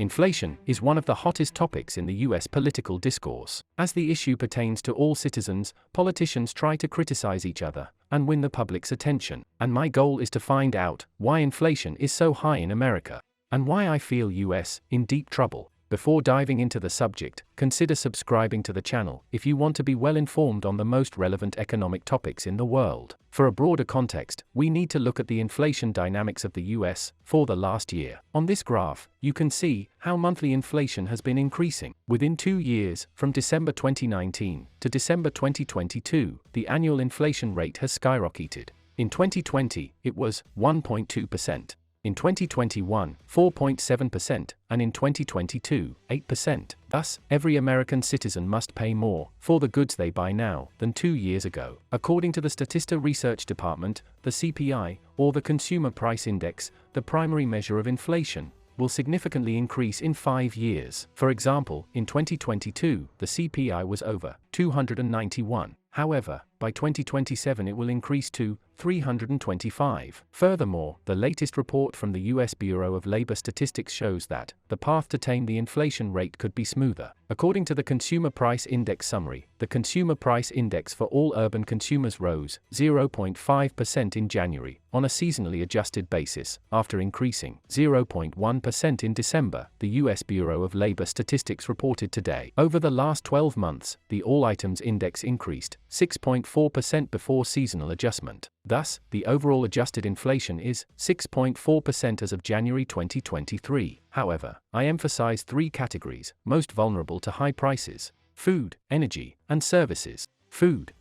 Inflation is one of the hottest topics in the US political discourse. As the issue pertains to all citizens, politicians try to criticize each other and win the public's attention. And my goal is to find out why inflation is so high in America and why I feel US in deep trouble. Before diving into the subject, consider subscribing to the channel if you want to be well informed on the most relevant economic topics in the world. For a broader context, we need to look at the inflation dynamics of the US for the last year. On this graph, you can see how monthly inflation has been increasing. Within 2 years, from December 2019 to December 2022, the annual inflation rate has skyrocketed. In 2020, it was 1.2%. In 2021, 4.7%, and in 2022, 8%. Thus, every American citizen must pay more for the goods they buy now than 2 years ago. According to the Statista Research Department, the CPI, or the Consumer Price Index, the primary measure of inflation, will significantly increase in 5 years. For example, in 2022, the CPI was over 291. However, by 2027 it will increase to 325. Furthermore, the latest report from the US Bureau of Labor Statistics shows that the path to tame the inflation rate could be smoother. According to the Consumer Price Index summary, the Consumer Price Index for all urban consumers rose 0.5% in January, on a seasonally adjusted basis, after increasing 0.1% in December, the US Bureau of Labor Statistics reported today. Over the last 12 months, the All Items Index increased 6.4% before seasonal adjustment. Thus, the overall adjusted inflation is 6.4% as of January 2023. However, I emphasize 3 categories most vulnerable to high prices: food, energy, and services. Food.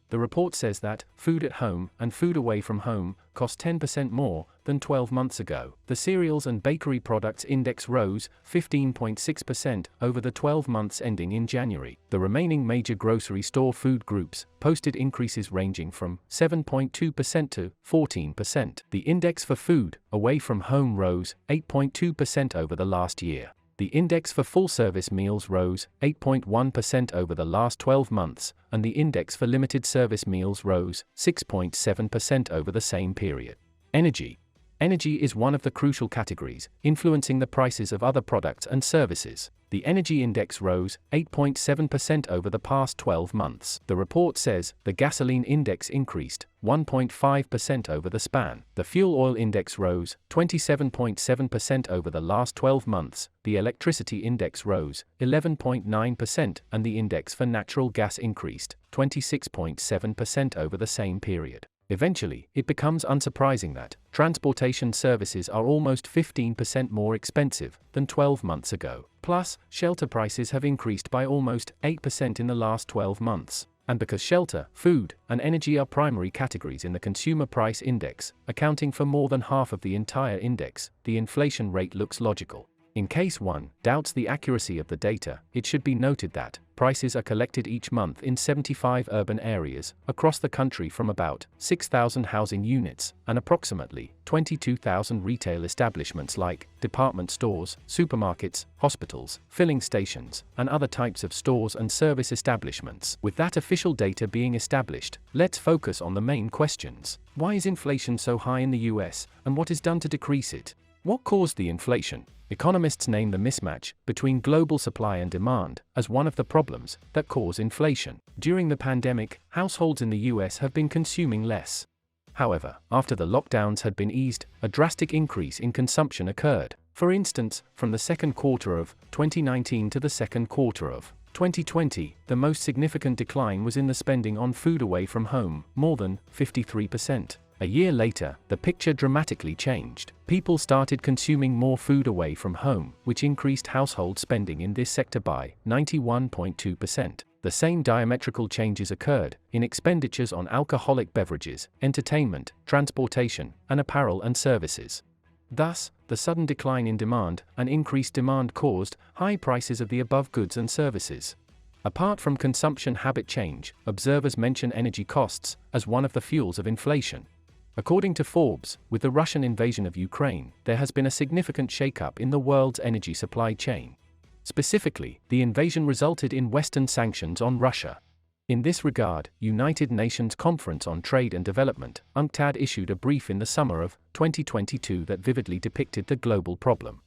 The report says that food at home and food away from home cost 10% more than 12 months ago. The cereals and bakery products index rose 15.6% over the 12 months ending in January. The remaining major grocery store food groups posted increases ranging from 7.2% to 14%. The index for food away from home rose 8.2% over the last year. The index for full-service meals rose 8.1% over the last 12 months, and the index for limited-service meals rose 6.7% over the same period. Energy. Energy is one of the crucial categories, influencing the prices of other products and services. The energy index rose 8.7% over the past 12 months. The report says the gasoline index increased 1.5% over the span. The fuel oil index rose 27.7% over the last 12 months. The electricity index rose 11.9%, and the index for natural gas increased 26.7% over the same period. Eventually, it becomes unsurprising that transportation services are almost 15% more expensive than 12 months ago. Plus, shelter prices have increased by almost 8% in the last 12 months. And because shelter, food, and energy are primary categories in the Consumer Price Index, accounting for more than half of the entire index, the inflation rate looks logical. In case one doubts the accuracy of the data, it should be noted that prices are collected each month in 75 urban areas across the country from about 6,000 housing units and approximately 22,000 retail establishments like department stores, supermarkets, hospitals, filling stations, and other types of stores and service establishments. With that official data being established, let's focus on the main questions. Why is inflation so high in the US, and what is done to decrease it? What caused the inflation? Economists name the mismatch between global supply and demand as one of the problems that cause inflation. During the pandemic, households in the US have been consuming less. However, after the lockdowns had been eased, a drastic increase in consumption occurred. For instance, from the second quarter of 2019 to the second quarter of 2020, the most significant decline was in the spending on food away from home, more than 53%. A year later, the picture dramatically changed. People started consuming more food away from home, which increased household spending in this sector by 91.2%. The same diametrical changes occurred in expenditures on alcoholic beverages, entertainment, transportation, and apparel and services. Thus, the sudden decline in demand and increased demand caused high prices of the above goods and services. Apart from consumption habit change, observers mention energy costs as one of the fuels of inflation. According to Forbes, with the Russian invasion of Ukraine, there has been a significant shakeup in the world's energy supply chain. Specifically, the invasion resulted in Western sanctions on Russia. In this regard, United Nations Conference on Trade and Development, UNCTAD, issued a brief in the summer of 2022 that vividly depicted the global problem.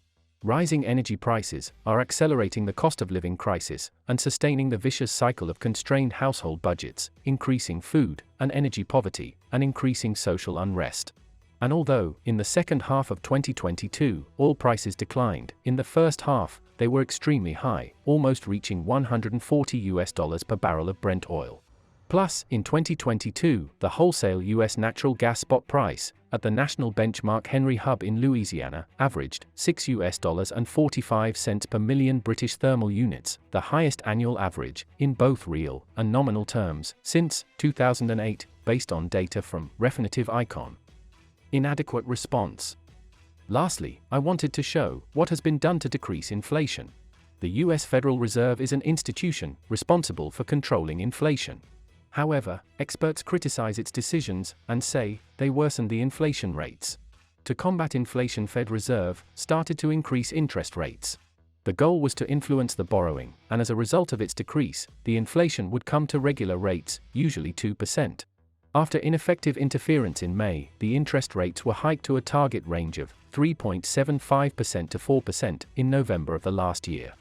Rising energy prices are accelerating the cost of living crisis and sustaining the vicious cycle of constrained household budgets, increasing food and energy poverty, and increasing social unrest. And although, in the second half of 2022, oil prices declined, in the first half, they were extremely high, almost reaching $140 per barrel of Brent oil. Plus, in 2022, the wholesale US natural gas spot price, at the national benchmark Henry Hub in Louisiana, averaged $6.45 per million British thermal units, the highest annual average, in both real and nominal terms, since 2008, based on data from Refinitiv Icon. Inadequate response. Lastly, I wanted to show what has been done to decrease inflation. The US Federal Reserve is an institution responsible for controlling inflation. However, experts criticize its decisions and say they worsen the inflation rates. To combat inflation, Fed Reserve started to increase interest rates. The goal was to influence the borrowing, and as a result of its decrease, the inflation would come to regular rates, usually 2%. After ineffective interference in May, the interest rates were hiked to a target range of 3.75% to 4% in November of the last year.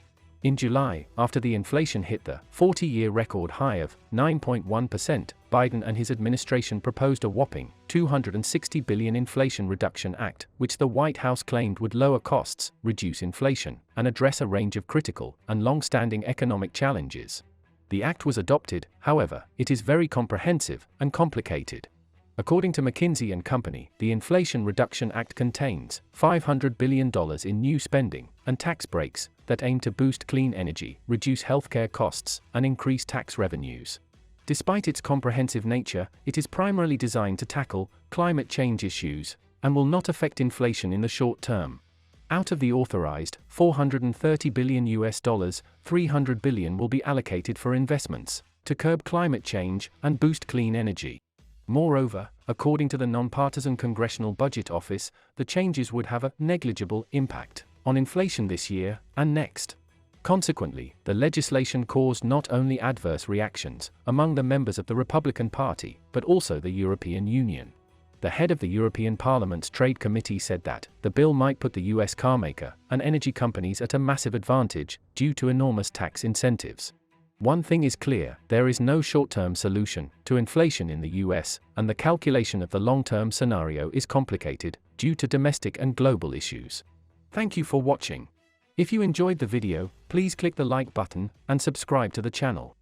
In July, after the inflation hit the 40-year record high of 9.1%, Biden and his administration proposed a whopping $260 billion Inflation Reduction Act, which the White House claimed would lower costs, reduce inflation, and address a range of critical and long-standing economic challenges. The act was adopted, however, it is very comprehensive and complicated. According to McKinsey & Company, the Inflation Reduction Act contains $500 billion in new spending and tax breaks that aim to boost clean energy, reduce healthcare costs, and increase tax revenues. Despite its comprehensive nature, it is primarily designed to tackle climate change issues and will not affect inflation in the short term. Out of the authorized $430 billion, $300 billion will be allocated for investments to curb climate change and boost clean energy. Moreover, according to the Nonpartisan Congressional Budget Office, the changes would have a negligible impact on inflation this year and next. Consequently, the legislation caused not only adverse reactions among the members of the Republican Party, but also the European Union. The head of the European Parliament's Trade Committee said that the bill might put the US carmaker and energy companies at a massive advantage due to enormous tax incentives. One thing is clear, there is no short-term solution to inflation in the US, and the calculation of the long-term scenario is complicated due to domestic and global issues. Thank you for watching. If you enjoyed the video, please click the like button and subscribe to the channel.